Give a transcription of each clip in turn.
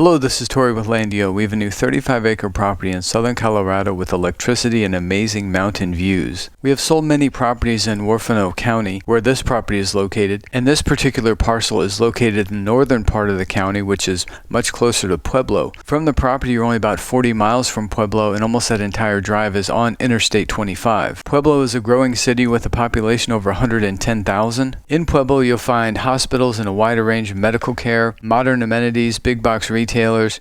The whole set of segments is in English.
Hello, this is Tori with LANDiO. We have a new 35-acre property in southern Colorado with electricity and amazing mountain views. We have sold many properties in Huerfano County, where this property is located, and this particular parcel is located in the northern part of the county, which is much closer to Pueblo. From the property, you're only about 40 miles from Pueblo, and almost that entire drive is on Interstate 25. Pueblo is a growing city with a population over 110,000. In Pueblo, you'll find hospitals and a wider range of medical care, modern amenities, big box retailers,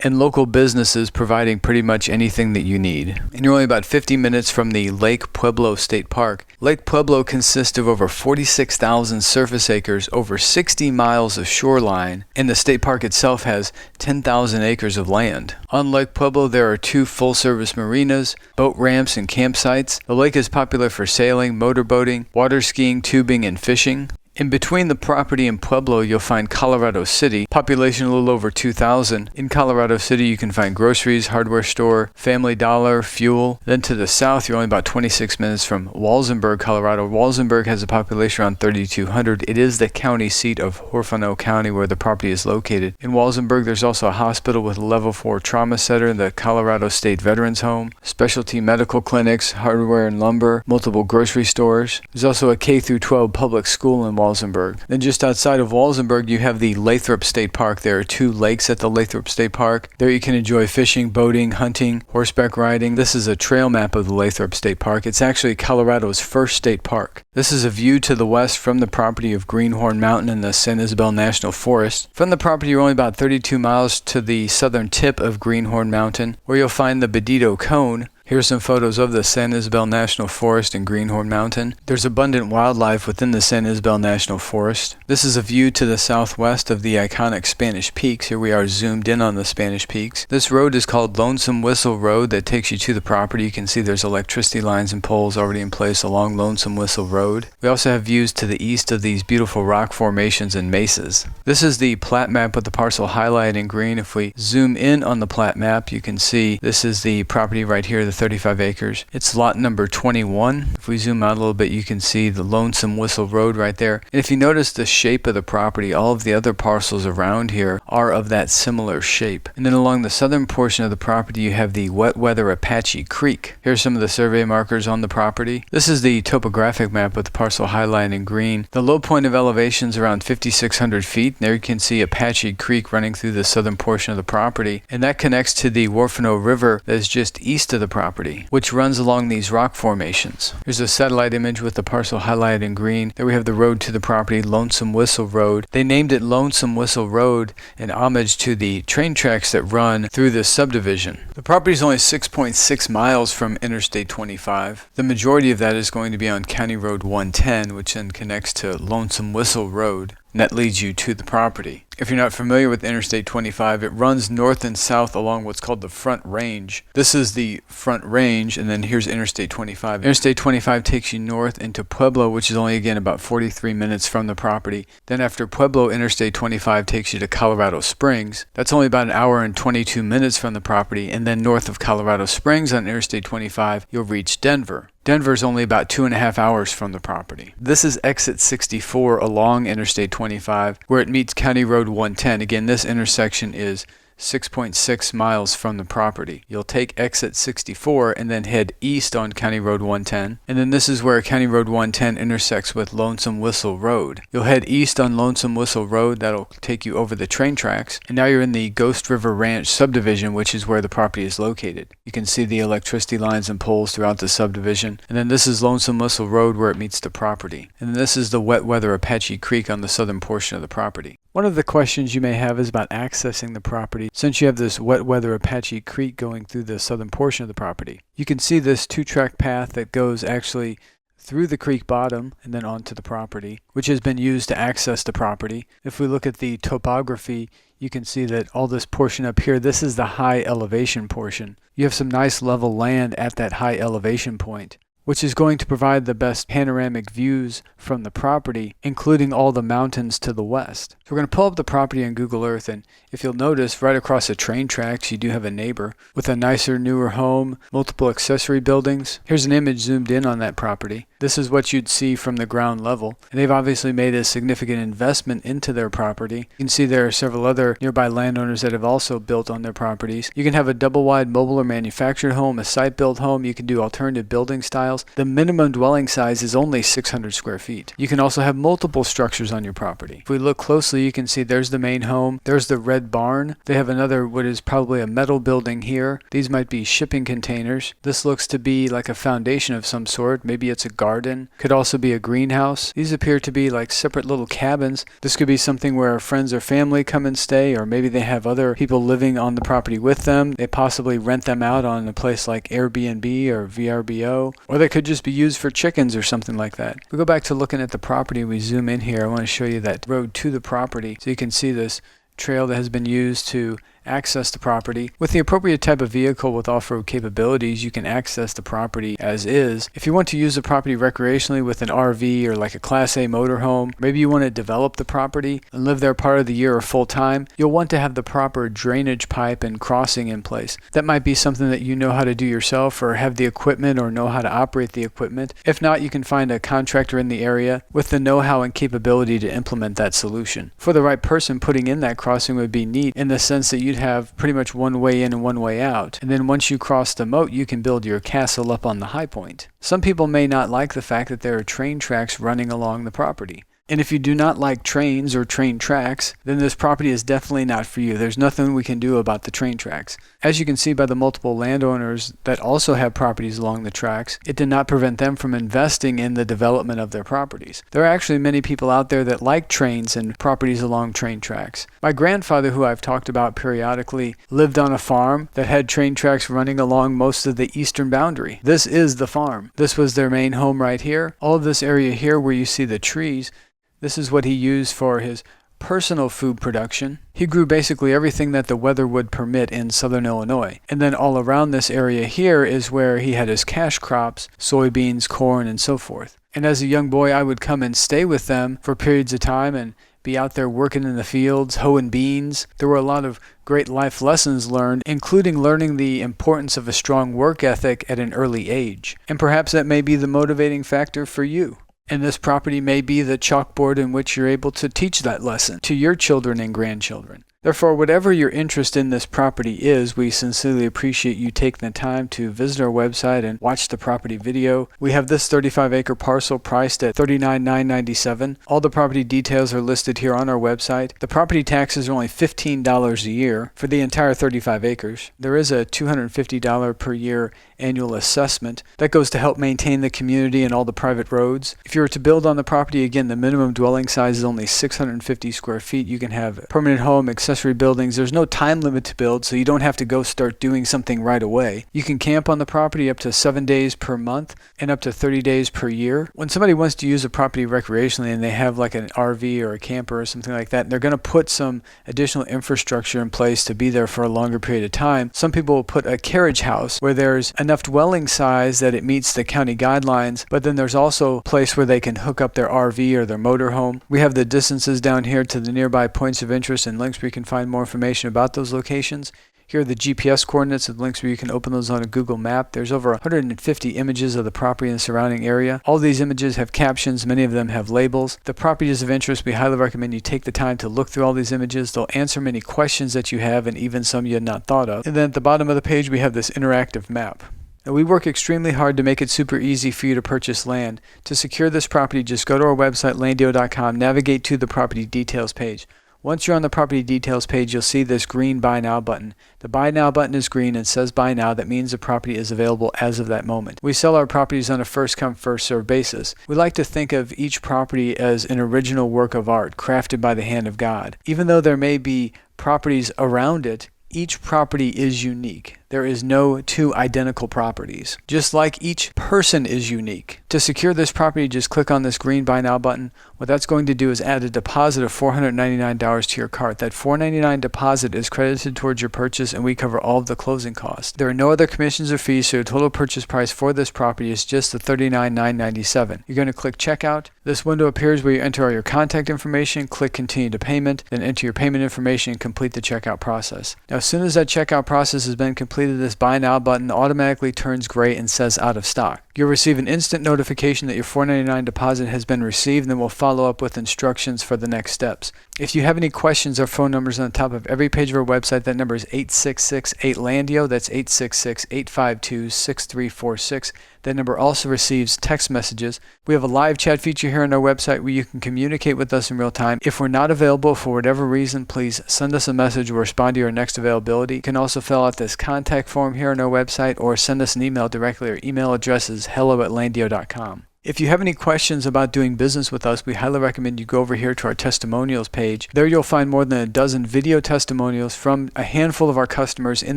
and local businesses providing pretty much anything that you need. And you're only about 50 minutes from the Lake Pueblo State Park. Lake Pueblo consists of over 46,000 surface acres, over 60 miles of shoreline, and the state park itself has 10,000 acres of land. On Lake Pueblo, there are 2 full-service marinas, boat ramps, and campsites. The lake is popular for sailing, motorboating, water skiing, tubing, and fishing. In between the property and Pueblo, you'll find Colorado City, population a little over 2,000. In Colorado City, you can find groceries, hardware store, Family Dollar, fuel. Then to the south, you're only about 26 minutes from Walsenburg, Colorado. Walsenburg has a population around 3,200. It is the county seat of Huerfano County where the property is located. In Walsenburg, there's also a hospital with a level 4 trauma center, the Colorado State Veterans Home, specialty medical clinics, hardware and lumber, multiple grocery stores. There's also a K-12 public school in Walsenburg. Then just outside of Walsenburg, you have the Lathrop State Park. There are 2 lakes at the Lathrop State Park. There you can enjoy fishing, boating, hunting, horseback riding. This is a trail map of the Lathrop State Park. It's actually Colorado's first state park. This is a view to the west from the property of Greenhorn Mountain and the San Isabel National Forest. From the property, you're only about 32 miles to the southern tip of Greenhorn Mountain, where you'll find the Bedito Cone. Here's some photos of the San Isabel National Forest and Greenhorn Mountain. There's abundant wildlife within the San Isabel National Forest. This is a view to the southwest of the iconic Spanish Peaks. Here we are zoomed in on the Spanish Peaks. This road is called Lonesome Whistle Road that takes you to the property. You can see there's electricity lines and poles already in place along Lonesome Whistle Road. We also have views to the east of these beautiful rock formations and mesas. This is the plat map with the parcel highlighted in green. If we zoom in on the plat map, you can see this is the property right here, the 35 acres. It's lot number 21. If we zoom out a little bit, you can see the Lonesome Whistle Road right there. And if you notice the shape of the property, all of the other parcels around here are of that similar shape. And then along the southern portion of the property, you have the Wet Weather Apache Creek. Here's some of the survey markers on the property. This is the topographic map with the parcel highlighted in green. The low point of elevation is around 5,600 feet. There you can see Apache Creek running through the southern portion of the property. And that connects to the Huerfano River that is just east of the property, which runs along these rock formations. Here's a satellite image with the parcel highlighted in green. There we have the road to the property, Lonesome Whistle Road. They named it Lonesome Whistle Road in homage to the train tracks that run through this subdivision. The property is only 6.6 miles from Interstate 25. The majority of that is going to be on County Road 110, which then connects to Lonesome Whistle Road. And that leads you to the property. If you're not familiar with Interstate 25, it runs north and south along what's called the Front Range. This is the Front Range, and then here's Interstate 25. Interstate 25 takes you north into Pueblo, which is only, again, about 43 minutes from the property. Then after Pueblo, Interstate 25 takes you to Colorado Springs. That's only about an hour and 22 minutes from the property. And then north of Colorado Springs on Interstate 25, you'll reach Denver. Denver is only about 2.5 hours from the property. This is exit 64 along Interstate 25, where it meets County Road 110. Again, this intersection is 6.6 miles from the property. You'll take exit 64 and then head east on County Road 110. And then this is where County Road 110 intersects with Lonesome Whistle Road. You'll head east on Lonesome Whistle Road. That'll take you over the train tracks. And now you're in the Ghost River Ranch subdivision, which is where the property is located. You can see the electricity lines and poles throughout the subdivision. And then this is Lonesome Whistle Road where it meets the property. And then this is the Wet Weather Apache Creek on the southern portion of the property. One of the questions you may have is about accessing the property. Since you have this Wet Weather Apache Creek going through the southern portion of the property, you can see this 2-track path that goes actually through the creek bottom and then onto the property, which has been used to access the property. If we look at the topography, you can see that all this portion up here, this is the high elevation portion. You have some nice level land at that high elevation point. which is going to provide the best panoramic views from the property, including all the mountains to the west. So we're going to pull up the property on Google Earth, and if you'll notice, right across the train tracks, you do have a neighbor with a nicer, newer home, multiple accessory buildings. Here's an image zoomed in on that property. This is what you'd see from the ground level, and they've obviously made a significant investment into their property. You can see there are several other nearby landowners that have also built on their properties. You can have a double-wide mobile or manufactured home, a site-built home. You can do alternative building styles. The minimum dwelling size is only 600 square feet. You can also have multiple structures on your property. If we look closely, you can see there's the main home. There's the red barn. They have another, what is probably a metal building here. These might be shipping containers. This looks to be like a foundation of some sort. Maybe it's a garden. Could also be a greenhouse. These appear to be like separate little cabins. This could be something where friends or family come and stay, or maybe they have other people living on the property with them. They possibly rent them out on a place like Airbnb or VRBO, or they could just be used for chickens or something like that. We go back to looking at the property. We zoom in here. I want to show you that road to the property so you can see this trail that has been used to access the property. With the appropriate type of vehicle with off-road capabilities, you can access the property as is. If you want to use the property recreationally with an RV or like a Class A motorhome, maybe you want to develop the property and live there part of the year or full time, you'll want to have the proper drainage pipe and crossing in place. That might be something that you know how to do yourself, or have the equipment, or know how to operate the equipment. If not, you can find a contractor in the area with the know-how and capability to implement that solution. For the right person, putting in that crossing would be neat in the sense that you'd have pretty much one way in and one way out. And then once you cross the moat, you can build your castle up on the high point. Some people may not like the fact that there are train tracks running along the property. And if you do not like trains or train tracks, then this property is definitely not for you. There's nothing we can do about the train tracks. As you can see by the multiple landowners that also have properties along the tracks, it did not prevent them from investing in the development of their properties. There are actually many people out there that like trains and properties along train tracks. My grandfather, who I've talked about periodically, lived on a farm that had train tracks running along most of the eastern boundary. This is the farm. This was their main home right here. All of this area here where you see the trees, this is what he used for his personal food production. He grew basically everything that the weather would permit in southern Illinois. And then all around this area here is where he had his cash crops, soybeans, corn, and so forth. And as a young boy, I would come and stay with them for periods of time and be out there working in the fields, hoeing beans. There were a lot of great life lessons learned, including learning the importance of a strong work ethic at an early age. And perhaps that may be the motivating factor for you. And this property may be the chalkboard in which you're able to teach that lesson to your children and grandchildren. Therefore, whatever your interest in this property is, we sincerely appreciate you taking the time to visit our website and watch the property video. We have this 35-acre parcel priced at $39,997. All the property details are listed here on our website. The property taxes are only $15 a year for the entire 35 acres. There is a $250 per year annual assessment that goes to help maintain the community and all the private roads. If you were to build on the property, again, the minimum dwelling size is only 650 square feet. You can have permanent home, accessory buildings. There's no time limit to build, so you don't have to go start doing something right away. You can camp on the property up to 7 days per month and up to 30 days per year. When somebody wants to use a property recreationally and they have like an RV or a camper or something like that, and they're going to put some additional infrastructure in place to be there for a longer period of time, some people will put a carriage house where there's enough dwelling size that it meets the county guidelines, but then there's also a place where they can hook up their RV or their motorhome. We have the distances down here to the nearby points of interest and links where you can find more information about those locations. Here are the GPS coordinates and links where you can open those on a Google map. There's over 150 images of the property and the surrounding area. All these images have captions. Many of them have labels. The properties of interest, we highly recommend you take the time to look through all these images. They'll answer many questions that you have and even some you had not thought of. And then at the bottom of the page, we have this interactive map. Now, we work extremely hard to make it super easy for you to purchase land. To secure this property, just go to our website, landio.com, navigate to the property details page. Once you're on the property details page, you'll see this green Buy Now button. The Buy Now button is green and says Buy Now. That means the property is available as of that moment. We sell our properties on a first-come, first-served basis. We like to think of each property as an original work of art, crafted by the hand of God. Even though there may be properties around it, each property is unique. There is no two identical properties. Just like each person is unique. To secure this property, just click on this green Buy Now button. What that's going to do is add a deposit of $499 to your cart. That $499 deposit is credited towards your purchase, and we cover all of the closing costs. There are no other commissions or fees, so your total purchase price for this property is just the $39,997. You're going to click Checkout. This window appears where you enter all your contact information, click Continue to Payment, then enter your payment information and complete the checkout process. Now, as soon as that checkout process has been completed, this Buy Now button automatically turns gray and says Out of Stock. You'll receive an instant notification that your $499 deposit has been received, and then we'll follow up with instructions for the next steps. If you have any questions, our phone number is on the top of every page of our website. That number is 866-8LANDiO. That's 866-852-6346. That number also receives text messages. We have a live chat feature here on our website where you can communicate with us in real time. If we're not available for whatever reason, please send us a message. We'll respond to your next availability. You can also fill out this contact form here on our website or send us an email directly. Our email address is hello@landio.com. If you have any questions about doing business with us, we highly recommend you go over here to our testimonials page. There you'll find more than a dozen video testimonials from a handful of our customers in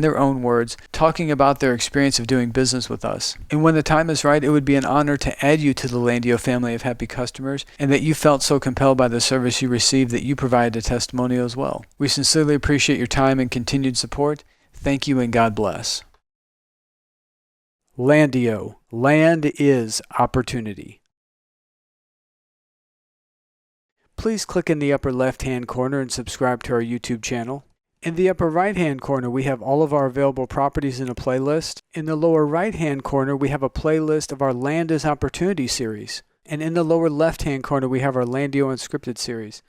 their own words, talking about their experience of doing business with us. And when the time is right, it would be an honor to add you to the LANDiO family of happy customers, and that you felt so compelled by the service you received that you provided a testimonial as well. We sincerely appreciate your time and continued support. Thank you and God bless. LANDiO. Land is opportunity. Please click in the upper left-hand corner and subscribe to our YouTube channel. In the upper right-hand corner, we have all of our available properties in a playlist. In the lower right-hand corner, we have a playlist of our Land is Opportunity series. And in the lower left-hand corner, we have our LANDiO Unscripted series.